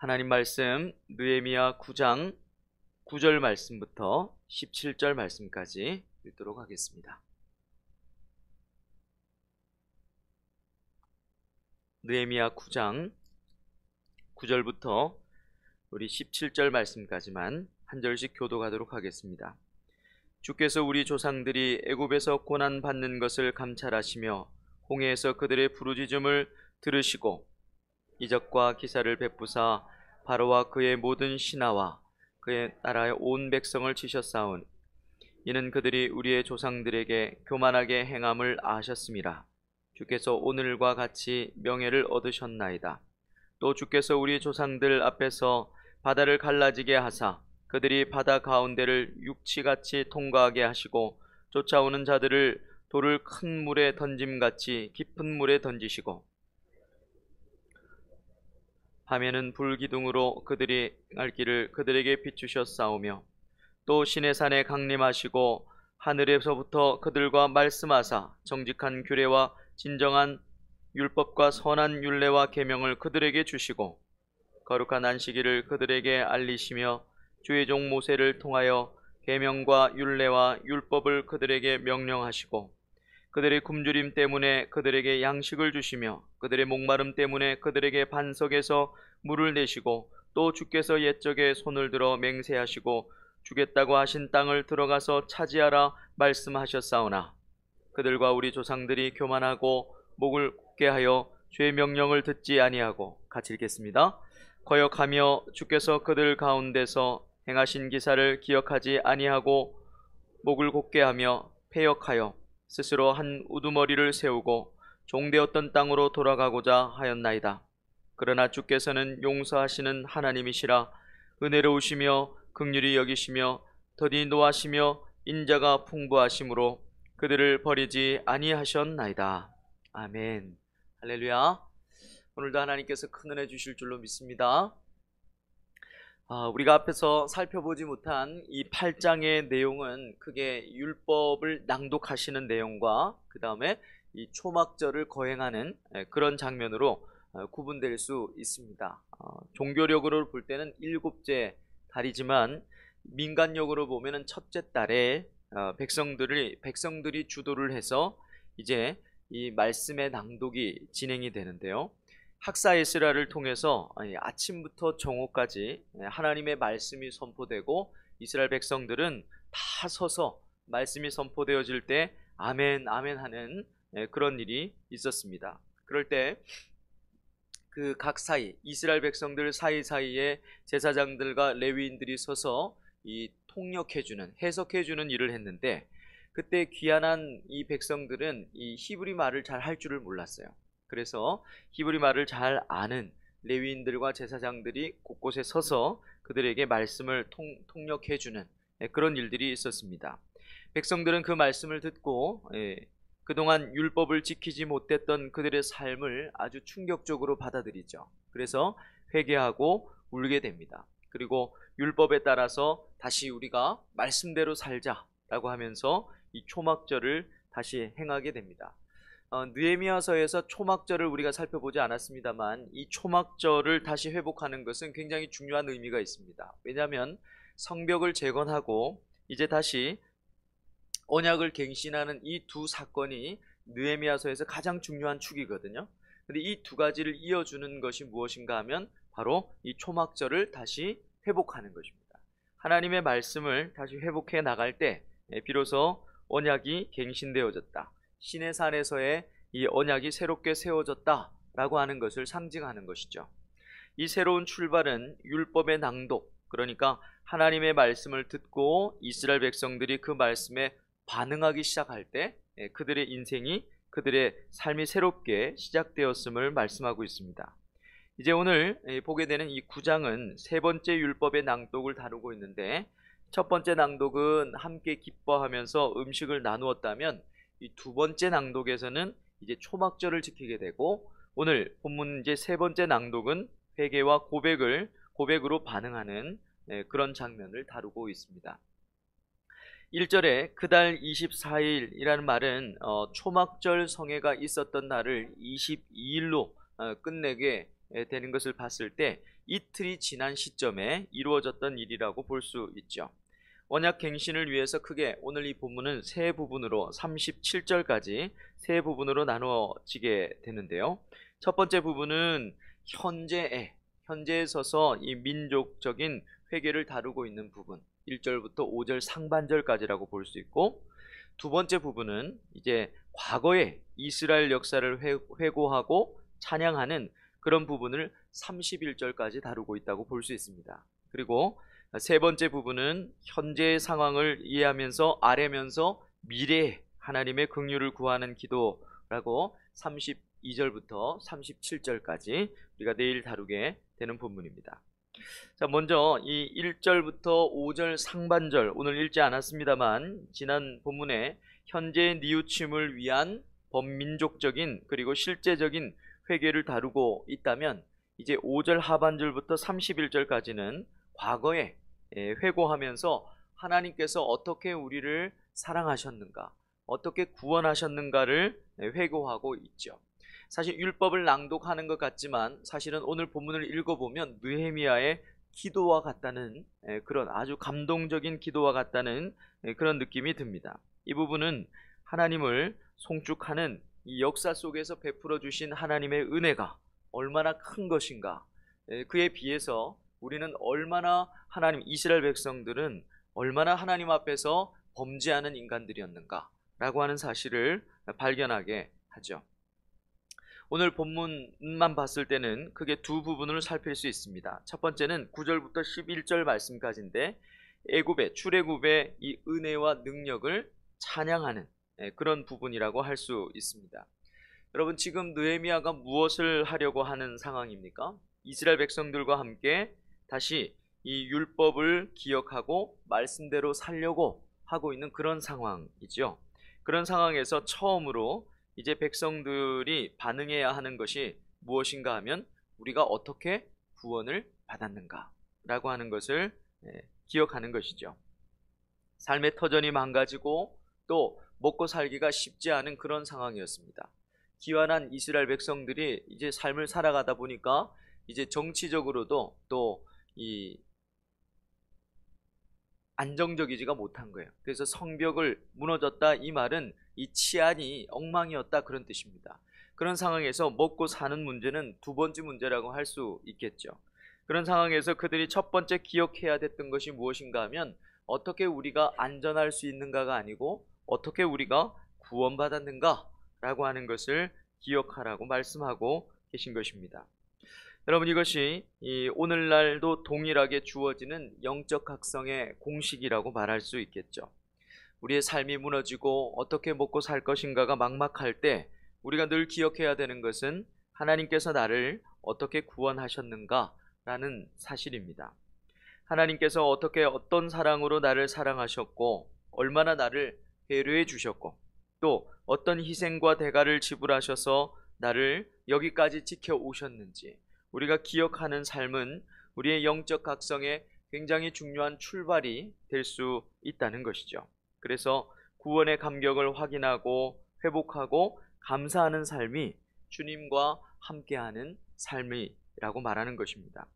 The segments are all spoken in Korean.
하나님 말씀 느헤미야 9장 9절 말씀부터 17절 말씀까지 읽도록 하겠습니다. 느헤미야 9장 9절부터 우리 17절 말씀까지만 한 절씩 교독하도록 하겠습니다. 주께서 우리 조상들이 애굽에서 고난 받는 것을 감찰하시며 홍해에서 그들의 부르짖음을 들으시고 이적과 기사를 베푸사 바로와 그의 모든 신하와 그의 나라의 온 백성을 치셨사온 이는 그들이 우리의 조상들에게 교만하게 행함을 아셨음이라. 주께서 오늘과 같이 명예를 얻으셨나이다. 또 주께서 우리 조상들 앞에서 바다를 갈라지게 하사 그들이 바다 가운데를 육지같이 통과하게 하시고 쫓아오는 자들을 돌을 큰 물에 던짐같이 깊은 물에 던지시고 밤에는 불기둥으로 그들이 갈 길을 그들에게 비추셨사오며 또 시내산에 강림하시고 하늘에서부터 그들과 말씀하사 정직한 규례와 진정한 율법과 선한 율례와 계명을 그들에게 주시고 거룩한 안식일을 그들에게 알리시며 주의 종 모세를 통하여 계명과 율례와 율법을 그들에게 명령하시고 그들의 굶주림 때문에 그들에게 양식을 주시며 그들의 목마름 때문에 그들에게 반석에서 물을 내시고 또 주께서 옛적에 손을 들어 맹세하시고 주겠다고 하신 땅을 들어가서 차지하라 말씀하셨사오나 그들과 우리 조상들이 교만하고 목을 굳게 하여 주의 명령을 듣지 아니하고 같이 읽겠습니다. 거역하며 주께서 그들 가운데서 행하신 기사를 기억하지 아니하고 목을 곧게 하며 패역하여 스스로 한 우두머리를 세우고 종되었던 땅으로 돌아가고자 하였나이다. 그러나 주께서는 용서하시는 하나님이시라 은혜로우시며 긍휼히 여기시며 더디 노하시며 인자가 풍부하심으로 그들을 버리지 아니하셨나이다. 아멘. 할렐루야. 오늘도 하나님께서 큰 은혜 주실 줄로 믿습니다. 우리가 앞에서 살펴보지 못한 이 8장의 내용은 크게 율법을 낭독하시는 내용과 그 다음에 이 초막절을 거행하는 그런 장면으로 구분될 수 있습니다. 종교력으로 볼 때는 7째 달이지만 민간력으로 보면은 첫째 달에 백성들이 주도를 해서 이제 이 말씀의 낭독이 진행이 되는데요. 학사 에스라를 통해서 아침부터 정오까지 하나님의 말씀이 선포되고 이스라엘 백성들은 다 서서 말씀이 선포되어질 때 아멘 아멘 하는 그런 일이 있었습니다. 그럴 때 그 각 사이 이스라엘 백성들 사이사이에 제사장들과 레위인들이 서서 이 통역해주는 해석해주는 일을 했는데 그때 귀환한 이 백성들은 이 히브리 말을 잘 할 줄을 몰랐어요. 그래서 히브리 말을 잘 아는 레위인들과 제사장들이 곳곳에 서서 그들에게 말씀을 통역해주는 그런 일들이 있었습니다. 백성들은 그 말씀을 듣고 그동안 율법을 지키지 못했던 그들의 삶을 아주 충격적으로 받아들이죠. 그래서 회개하고 울게 됩니다. 그리고 율법에 따라서 다시 우리가 말씀대로 살자라고 하면서 이 초막절을 다시 행하게 됩니다. 느헤미야서에서 초막절을 우리가 살펴보지 않았습니다만 이 초막절을 다시 회복하는 것은 굉장히 중요한 의미가 있습니다. 왜냐하면 성벽을 재건하고 이제 다시 언약을 갱신하는 이 두 사건이 느헤미야서에서 가장 중요한 축이거든요. 근데 이 두 가지를 이어주는 것이 무엇인가 하면 바로 이 초막절을 다시 회복하는 것입니다. 하나님의 말씀을 다시 회복해 나갈 때 비로소 언약이 갱신되어졌다. 시내산에서의 이 언약이 새롭게 세워졌다라고 하는 것을 상징하는 것이죠. 이 새로운 출발은 율법의 낭독, 그러니까 하나님의 말씀을 듣고 이스라엘 백성들이 그 말씀에 반응하기 시작할 때 그들의 인생이 그들의 삶이 새롭게 시작되었음을 말씀하고 있습니다. 이제 오늘 보게 되는 이 9장은 세 번째 율법의 낭독을 다루고 있는데 첫 번째 낭독은 함께 기뻐하면서 음식을 나누었다면 이 두 번째 낭독에서는 이제 초막절을 지키게 되고 오늘 본문 이제 세 번째 낭독은 회개와 고백으로 반응하는 그런 장면을 다루고 있습니다. 1절에 그달 24일이라는 말은 초막절 성회가 있었던 날을 22일로 끝내게 되는 것을 봤을 때 이틀이 지난 시점에 이루어졌던 일이라고 볼 수 있죠. 언약 갱신을 위해서 크게 오늘 이 본문은 세 부분으로 37절까지 세 부분으로 나누어지게 되는데요. 첫 번째 부분은 현재에 서서 이 민족적인 회개를 다루고 있는 부분 1절부터 5절 상반절까지라고 볼 수 있고, 두 번째 부분은 이제 과거의 이스라엘 역사를 회고하고 찬양하는 그런 부분을 31절까지 다루고 있다고 볼 수 있습니다. 그리고 세 번째 부분은 현재의 상황을 이해하면서 아뢰면서 미래의 하나님의 긍휼을 구하는 기도라고 32절부터 37절까지 우리가 내일 다루게 되는 본문입니다. 자, 먼저 이 1절부터 5절 상반절 오늘 읽지 않았습니다만 지난 본문에 현재의 뉘우침을 위한 범민족적인 그리고 실제적인 회개를 다루고 있다면, 이제 5절 하반절부터 31절까지는 과거에 회고하면서 하나님께서 어떻게 우리를 사랑하셨는가, 어떻게 구원하셨는가를 회고하고 있죠. 사실 율법을 낭독하는 것 같지만 사실은 오늘 본문을 읽어보면 느헤미야의 기도와 같다는, 그런 아주 감동적인 기도와 같다는 그런 느낌이 듭니다. 이 부분은 하나님을 송축하는 이 역사 속에서 베풀어 주신 하나님의 은혜가 얼마나 큰 것인가, 그에 비해서 우리는 얼마나 이스라엘 백성들은 얼마나 하나님 앞에서 범죄하는 인간들이었는가 라고 하는 사실을 발견하게 하죠. 오늘 본문만 봤을 때는 크게 두 부분을 살필 수 있습니다. 첫 번째는 9절부터 11절 말씀까지인데 출애굽의 이 은혜와 능력을 찬양하는 그런 부분이라고 할 수 있습니다. 여러분, 지금 느헤미야가 무엇을 하려고 하는 상황입니까? 이스라엘 백성들과 함께 다시 이 율법을 기억하고 말씀대로 살려고 하고 있는 그런 상황이죠. 그런 상황에서 처음으로 이제 백성들이 반응해야 하는 것이 무엇인가 하면 우리가 어떻게 구원을 받았는가 라고 하는 것을 기억하는 것이죠. 삶의 터전이 망가지고 또 먹고 살기가 쉽지 않은 그런 상황이었습니다. 기환한 이스라엘 백성들이 이제 삶을 살아가다 보니까 이제 정치적으로도 또 이 안정적이지가 못한 거예요. 그래서 성벽을 무너졌다, 이 말은 이 치안이 엉망이었다 그런 뜻입니다. 그런 상황에서 먹고 사는 문제는 두 번째 문제라고 할 수 있겠죠. 그런 상황에서 그들이 첫 번째 기억해야 됐던 것이 무엇인가 하면 어떻게 우리가 안전할 수 있는가가 아니고 어떻게 우리가 구원받았는가 라고 하는 것을 기억하라고 말씀하고 계신 것입니다. 여러분, 이것이 오늘날도 동일하게 주어지는 영적 각성의 공식이라고 말할 수 있겠죠. 우리의 삶이 무너지고 어떻게 먹고 살 것인가가 막막할 때 우리가 늘 기억해야 되는 것은 하나님께서 나를 어떻게 구원하셨는가 라는 사실입니다. 하나님께서 어떤 사랑으로 나를 사랑하셨고 얼마나 나를 배려해 주셨고 또 어떤 희생과 대가를 지불하셔서 나를 여기까지 지켜오셨는지 우리가 기억하는 삶은 우리의 영적 각성에 굉장히 중요한 출발이 될 수 있다는 것이죠. 그래서 구원의 감격을 확인하고 회복하고 감사하는 삶이 주님과 함께하는 삶이라고 말하는 것입니다.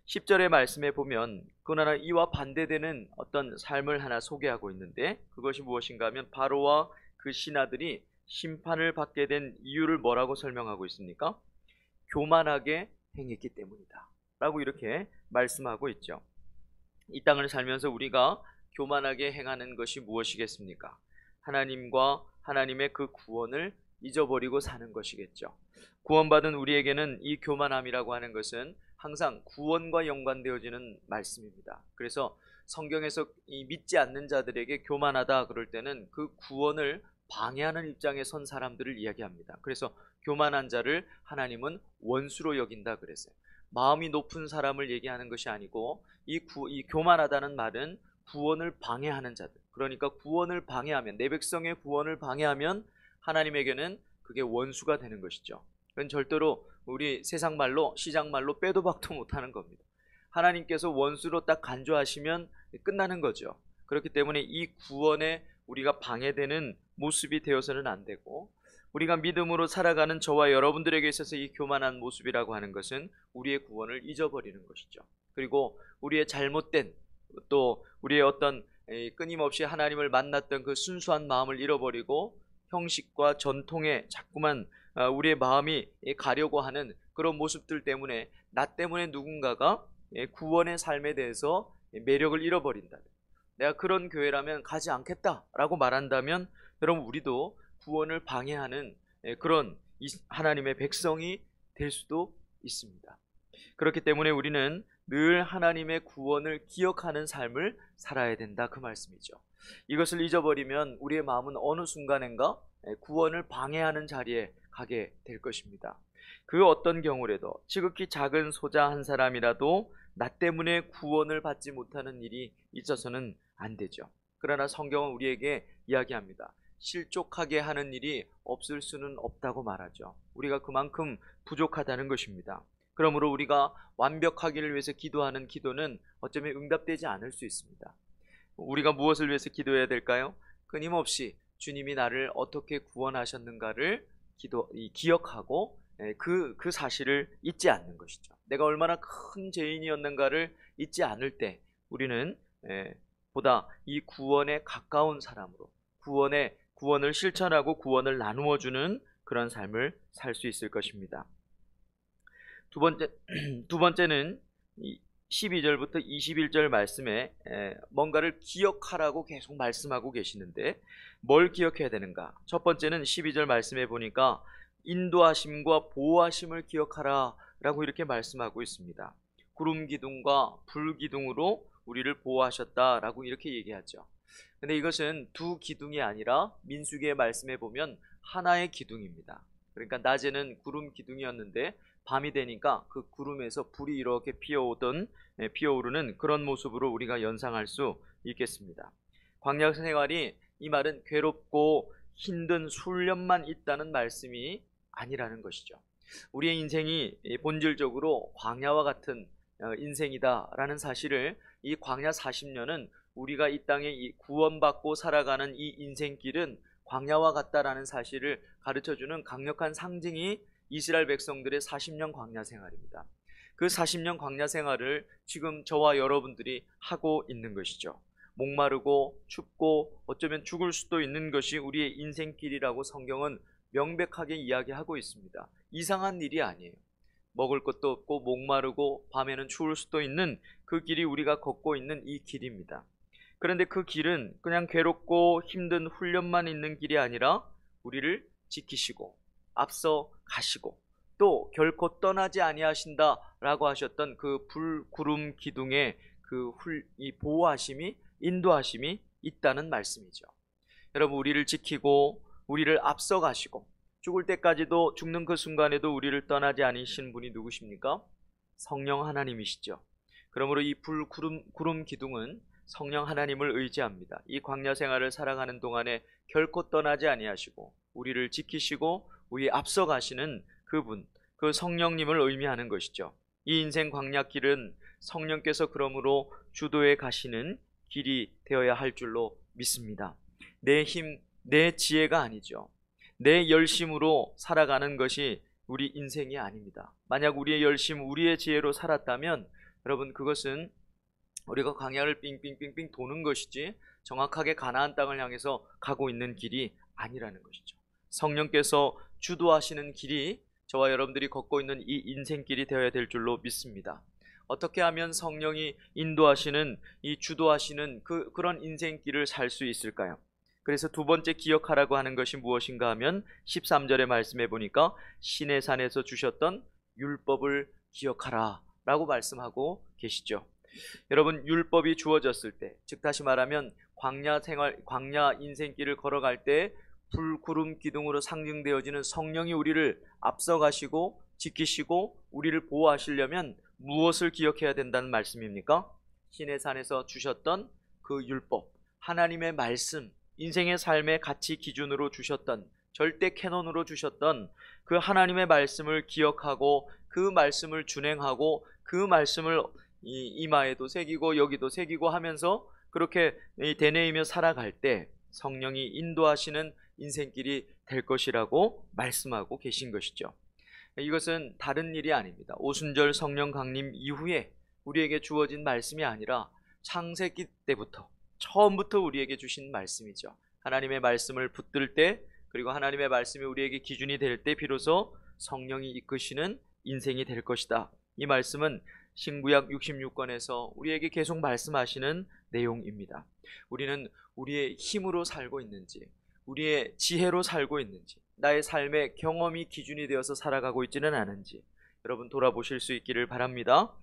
10절의 말씀에 보면 그러나 이와 반대되는 어떤 삶을 하나 소개하고 있는데 그것이 무엇인가 하면 바로와 그 신하들이 심판을 받게 된 이유를 뭐라고 설명하고 있습니까? 교만하게 행했기 때문이다 라고 이렇게 말씀하고 있죠. 이 땅을 살면서 우리가 교만하게 행하는 것이 무엇이겠습니까? 하나님과 하나님의 그 구원을 잊어버리고 사는 것이겠죠. 구원받은 우리에게는 이 교만함이라고 하는 것은 항상 구원과 연관되어지는 말씀입니다. 그래서 성경에서 이 믿지 않는 자들에게 교만하다 그럴 때는 그 구원을 방해하는 입장에 선 사람들을 이야기합니다. 그래서 교만한 자를 하나님은 원수로 여긴다 그랬어요. 마음이 높은 사람을 얘기하는 것이 아니고 이 교만하다는 말은 구원을 방해하는 자들, 그러니까 구원을 방해하면, 내 백성의 구원을 방해하면 하나님에게는 그게 원수가 되는 것이죠. 그건 절대로 우리 세상 말로, 시장 말로 빼도 박도 못하는 겁니다. 하나님께서 원수로 딱 간주하시면 끝나는 거죠. 그렇기 때문에 이 구원에 우리가 방해되는 모습이 되어서는 안 되고, 우리가 믿음으로 살아가는 저와 여러분들에게 있어서 이 교만한 모습이라고 하는 것은 우리의 구원을 잊어버리는 것이죠. 그리고 우리의 잘못된, 또 우리의 어떤 끊임없이 하나님을 만났던 그 순수한 마음을 잃어버리고 형식과 전통에 자꾸만 우리의 마음이 가려고 하는 그런 모습들 때문에, 나 때문에 누군가가 구원의 삶에 대해서 매력을 잃어버린다, 내가 그런 교회라면 가지 않겠다라고 말한다면, 여러분 우리도 구원을 방해하는 그런 하나님의 백성이 될 수도 있습니다. 그렇기 때문에 우리는 늘 하나님의 구원을 기억하는 삶을 살아야 된다, 그 말씀이죠. 이것을 잊어버리면 우리의 마음은 어느 순간인가 구원을 방해하는 자리에 가게 될 것입니다. 그 어떤 경우라도 지극히 작은 소자 한 사람이라도 나 때문에 구원을 받지 못하는 일이 있어서는 안 되죠. 그러나 성경은 우리에게 이야기합니다. 실족하게 하는 일이 없을 수는 없다고 말하죠. 우리가 그만큼 부족하다는 것입니다. 그러므로 우리가 완벽하기를 위해서 기도하는 기도는 어쩌면 응답되지 않을 수 있습니다. 우리가 무엇을 위해서 기도해야 될까요? 끊임없이 주님이 나를 어떻게 구원하셨는가를 기억하고 그 사실을 잊지 않는 것이죠. 내가 얼마나 큰 죄인이었는가를 잊지 않을 때 우리는 보다 이 구원에 가까운 사람으로 구원을 실천하고 구원을 나누어 주는 그런 삶을 살 수 있을 것입니다. 두 번째는 12절부터 21절 말씀에 뭔가를 기억하라고 계속 말씀하고 계시는데, 뭘 기억해야 되는가? 첫 번째는 12절 말씀에 보니까 인도하심과 보호하심을 기억하라 라고 이렇게 말씀하고 있습니다. 구름 기둥과 불 기둥으로 우리를 보호하셨다라고 이렇게 얘기하죠. 근데 이것은 두 기둥이 아니라 민수기의 말씀에 보면 하나의 기둥입니다. 그러니까 낮에는 구름 기둥이었는데 밤이 되니까 그 구름에서 불이 이렇게 피어오르는 그런 모습으로 우리가 연상할 수 있겠습니다. 광야 생활이, 이 말은 괴롭고 힘든 훈련만 있다는 말씀이 아니라는 것이죠. 우리의 인생이 본질적으로 광야와 같은 인생이다라는 사실을, 이 광야 40년은 우리가 이 땅에 구원받고 살아가는 이 인생길은 광야와 같다라는 사실을 가르쳐주는 강력한 상징이 이스라엘 백성들의 40년 광야 생활입니다. 그 40년 광야 생활을 지금 저와 여러분들이 하고 있는 것이죠. 목마르고 춥고 어쩌면 죽을 수도 있는 것이 우리의 인생길이라고 성경은 명백하게 이야기하고 있습니다. 이상한 일이 아니에요. 먹을 것도 없고 목마르고 밤에는 추울 수도 있는 그 길이 우리가 걷고 있는 이 길입니다. 그런데 그 길은 그냥 괴롭고 힘든 훈련만 있는 길이 아니라 우리를 지키시고 앞서 가시고 또 결코 떠나지 아니하신다라고 하셨던 그 불, 구름, 기둥의 이 보호하심이, 인도하심이 있다는 말씀이죠. 여러분, 우리를 지키고 우리를 앞서 가시고 죽을 때까지도, 죽는 그 순간에도 우리를 떠나지 않으신 분이 누구십니까? 성령 하나님이시죠. 그러므로 이 불, 구름 기둥은 성령 하나님을 의지합니다. 이 광야 생활을 살아가는 동안에 결코 떠나지 아니하시고 우리를 지키시고 우리 앞서 가시는 그분, 그 성령님을 의미하는 것이죠. 이 인생 광야길은 성령께서 그러므로 주도해 가시는 길이 되어야 할 줄로 믿습니다. 내 힘, 내 지혜가 아니죠. 내 열심으로 살아가는 것이 우리 인생이 아닙니다. 만약 우리의 열심, 우리의 지혜로 살았다면 여러분, 그것은 우리가 광야를 빙빙빙빙 도는 것이지 정확하게 가나안 땅을 향해서 가고 있는 길이 아니라는 것이죠. 성령께서 주도하시는 길이 저와 여러분들이 걷고 있는 이 인생길이 되어야 될 줄로 믿습니다. 어떻게 하면 성령이 인도하시는, 이 주도하시는 그런 인생길을 살 수 있을까요? 그래서 두 번째 기억하라고 하는 것이 무엇인가 하면 13절의 말씀해 보니까 시내 산에서 주셨던 율법을 기억하라 라고 말씀하고 계시죠. 여러분, 율법이 주어졌을 때, 즉 다시 말하면 광야 인생길을 걸어갈 때 불, 구름, 기둥으로 상징되어지는 성령이 우리를 앞서가시고 지키시고 우리를 보호하시려면 무엇을 기억해야 된다는 말씀입니까? 시내산에서 주셨던 그 율법, 하나님의 말씀, 인생의 삶의 가치 기준으로 주셨던, 절대 캐논으로 주셨던 그 하나님의 말씀을 기억하고 그 말씀을 준행하고 그 말씀을 이마에도 새기고 여기도 새기고 하면서 그렇게 되뇌이며 살아갈 때 성령이 인도하시는 인생길이 될 것이라고 말씀하고 계신 것이죠. 이것은 다른 일이 아닙니다. 오순절 성령 강림 이후에 우리에게 주어진 말씀이 아니라 창세기 때부터 처음부터 우리에게 주신 말씀이죠. 하나님의 말씀을 붙들 때, 그리고 하나님의 말씀이 우리에게 기준이 될 때 비로소 성령이 이끄시는 인생이 될 것이다. 이 말씀은 신구약 66권에서 우리에게 계속 말씀하시는 내용입니다. 우리는 우리의 힘으로 살고 있는지, 우리의 지혜로 살고 있는지, 나의 삶의 경험이 기준이 되어서 살아가고 있지는 않은지 여러분 돌아보실 수 있기를 바랍니다.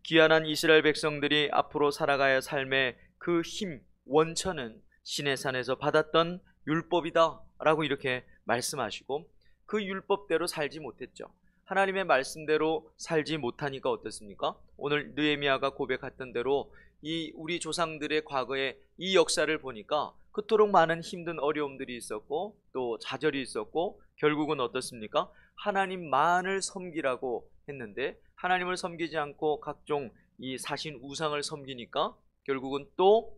귀환한 이스라엘 백성들이 앞으로 살아가야 할 삶의 그 힘, 원천은 시내산에서 받았던 율법이다 라고 이렇게 말씀하시고, 그 율법대로 살지 못했죠. 하나님의 말씀대로 살지 못하니까 어떻습니까? 오늘 느헤미야가 고백했던 대로 이 우리 조상들의 과거의 이 역사를 보니까 그토록 많은 힘든 어려움들이 있었고 또 좌절이 있었고, 결국은 어떻습니까? 하나님만을 섬기라고 했는데 하나님을 섬기지 않고 각종 이 사신 우상을 섬기니까 결국은 또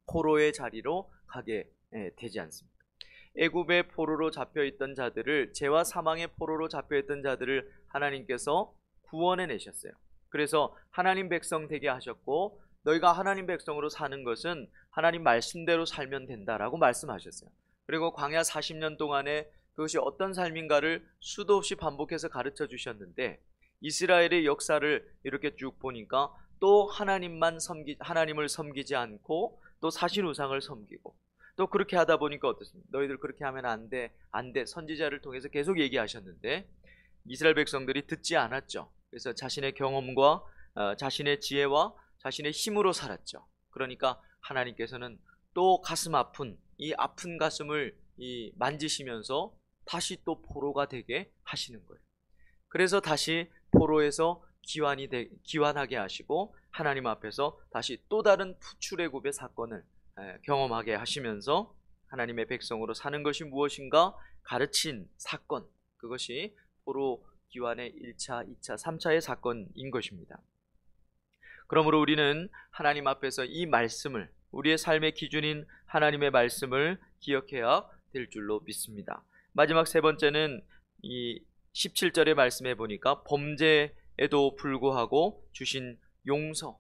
포로의 자리로 가게 되지 않습니까? 애굽의 포로로 잡혀있던 자들을, 죄와 사망의 포로로 잡혀있던 자들을 하나님께서 구원해 내셨어요. 그래서 하나님 백성 되게 하셨고, 너희가 하나님 백성으로 사는 것은 하나님 말씀대로 살면 된다라고 말씀하셨어요. 그리고 광야 40년 동안에 그것이 어떤 삶인가를 수도 없이 반복해서 가르쳐 주셨는데, 이스라엘의 역사를 이렇게 쭉 보니까 또 하나님을 섬기지 않고 또 사신 우상을 섬기고, 또 그렇게 하다 보니까 어떻습니까? 너희들 그렇게 하면 안 돼, 안 돼. 선지자를 통해서 계속 얘기하셨는데 이스라엘 백성들이 듣지 않았죠. 그래서 자신의 경험과 자신의 지혜와 자신의 힘으로 살았죠. 그러니까 하나님께서는 또 가슴 아픈 이 아픈 가슴을 만지시면서 다시 또 포로가 되게 하시는 거예요. 그래서 다시 포로에서 귀환하게 하시고 하나님 앞에서 다시 또 다른 출애굽의 사건을 경험하게 하시면서 하나님의 백성으로 사는 것이 무엇인가 가르친 사건, 그것이 포로 귀환의 1차, 2차, 3차의 사건인 것입니다. 그러므로 우리는 하나님 앞에서 이 말씀을, 우리의 삶의 기준인 하나님의 말씀을 기억해야 될 줄로 믿습니다. 마지막 세 번째는 이 17절의 말씀에 보니까 범죄에도 불구하고 주신 용서,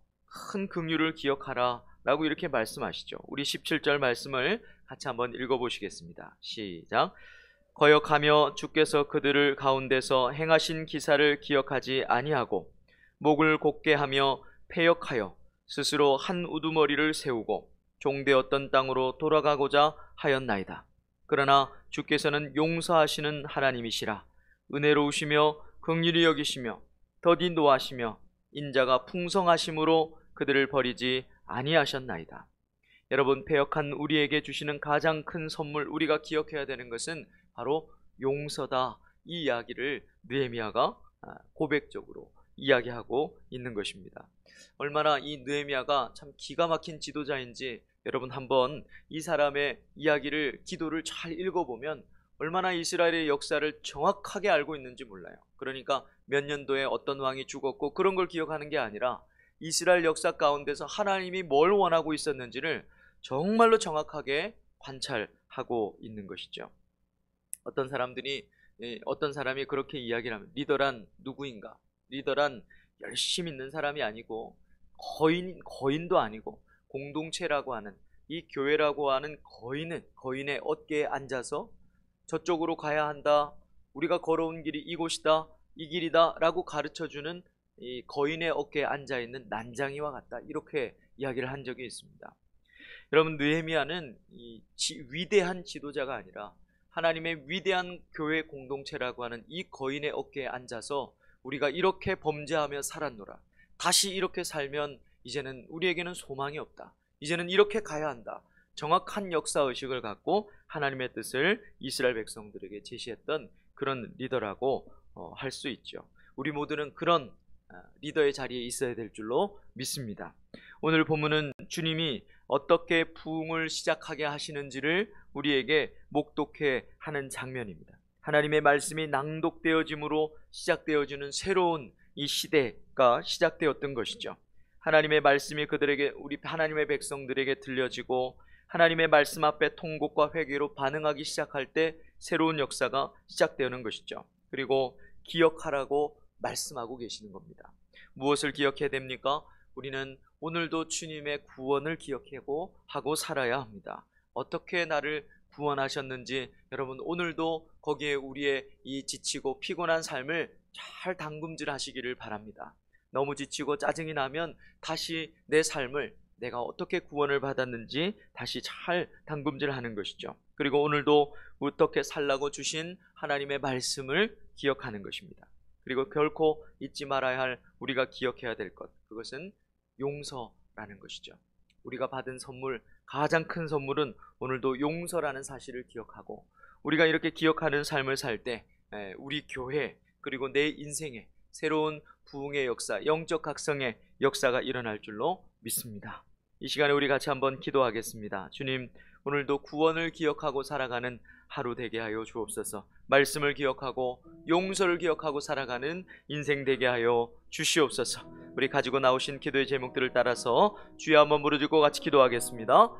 큰 긍휼을 기억하라 라고 이렇게 말씀하시죠. 우리 17절 말씀을 같이 한번 읽어보시겠습니다. 시작. 거역하며 주께서 그들을 가운데서 행하신 기사를 기억하지 아니하고 목을 곧게 하며 패역하여 스스로 한 우두머리를 세우고 종되었던 땅으로 돌아가고자 하였나이다. 그러나 주께서는 용서하시는 하나님이시라. 은혜로우시며 긍휼히 여기시며 더디 노하시며 인자가 풍성하심으로 그들을 버리지 아니하셨나이다. 여러분, 패역한 우리에게 주시는 가장 큰 선물, 우리가 기억해야 되는 것은 바로 용서다. 이 이야기를 느헤미야가 고백적으로 이야기하고 있는 것입니다. 얼마나 이 느헤미야가 참 기가 막힌 지도자인지 여러분 한번 이 사람의 이야기를, 기도를 잘 읽어보면 얼마나 이스라엘의 역사를 정확하게 알고 있는지 몰라요. 그러니까 몇 년도에 어떤 왕이 죽었고 그런 걸 기억하는 게 아니라 이스라엘 역사 가운데서 하나님이 뭘 원하고 있었는지를 정말로 정확하게 관찰하고 있는 것이죠. 어떤 사람이 그렇게 이야기를 하면, 리더란 누구인가? 리더란 열심히 있는 사람이 아니고 거인도 아니고 공동체라고 하는, 이 교회라고 하는 거인의 어깨에 앉아서 저쪽으로 가야 한다, 우리가 걸어온 길이 이곳이다, 이 길이다 라고 가르쳐주는 이 거인의 어깨에 앉아있는 난장이와 같다, 이렇게 이야기를 한 적이 있습니다. 여러분, 느헤미야는 위대한 지도자가 아니라 하나님의 위대한 교회 공동체라고 하는 이 거인의 어깨에 앉아서 우리가 이렇게 범죄하며 살았노라, 다시 이렇게 살면 이제는 우리에게는 소망이 없다, 이제는 이렇게 가야 한다, 정확한 역사의식을 갖고 하나님의 뜻을 이스라엘 백성들에게 제시했던 그런 리더라고 할 수 있죠. 우리 모두는 그런 리더의 자리에 있어야 될 줄로 믿습니다. 오늘 본문은 주님이 어떻게 부흥을 시작하게 하시는지를 우리에게 목독해 하는 장면입니다. 하나님의 말씀이 낭독되어짐으로 시작되어지는 새로운 이 시대가 시작되었던 것이죠. 하나님의 말씀이 우리 하나님의 백성들에게 들려지고 하나님의 말씀 앞에 통곡과 회개로 반응하기 시작할 때 새로운 역사가 시작되는 것이죠. 그리고 기억하라고 말씀하고 계시는 겁니다. 무엇을 기억해야 됩니까? 우리는 오늘도 주님의 구원을 기억하고 살아야 합니다. 어떻게 나를 구원하셨는지 여러분 오늘도 거기에 우리의 이 지치고 피곤한 삶을 잘 담금질 하시기를 바랍니다. 너무 지치고 짜증이 나면 다시 내 삶을 내가 어떻게 구원을 받았는지 다시 잘 담금질 하는 것이죠. 그리고 오늘도 어떻게 살라고 주신 하나님의 말씀을 기억하는 것입니다. 그리고 결코 잊지 말아야 할 우리가 기억해야 될 것, 그것은 용서라는 것이죠. 우리가 받은 선물, 가장 큰 선물은 오늘도 용서라는 사실을 기억하고, 우리가 이렇게 기억하는 삶을 살 때 우리 교회 그리고 내 인생에 새로운 부흥의 역사, 영적 각성의 역사가 일어날 줄로 믿습니다. 이 시간에 우리 같이 한번 기도하겠습니다. 주님, 오늘도 구원을 기억하고 살아가는 하루 되게 하여 주옵소서. 말씀을 기억하고 용서를 기억하고 살아가는 인생 되게 하여 주시옵소서. 우리 가지고 나오신 기도의 제목들을 따라서 주여 한번 부르짖고 같이 기도하겠습니다.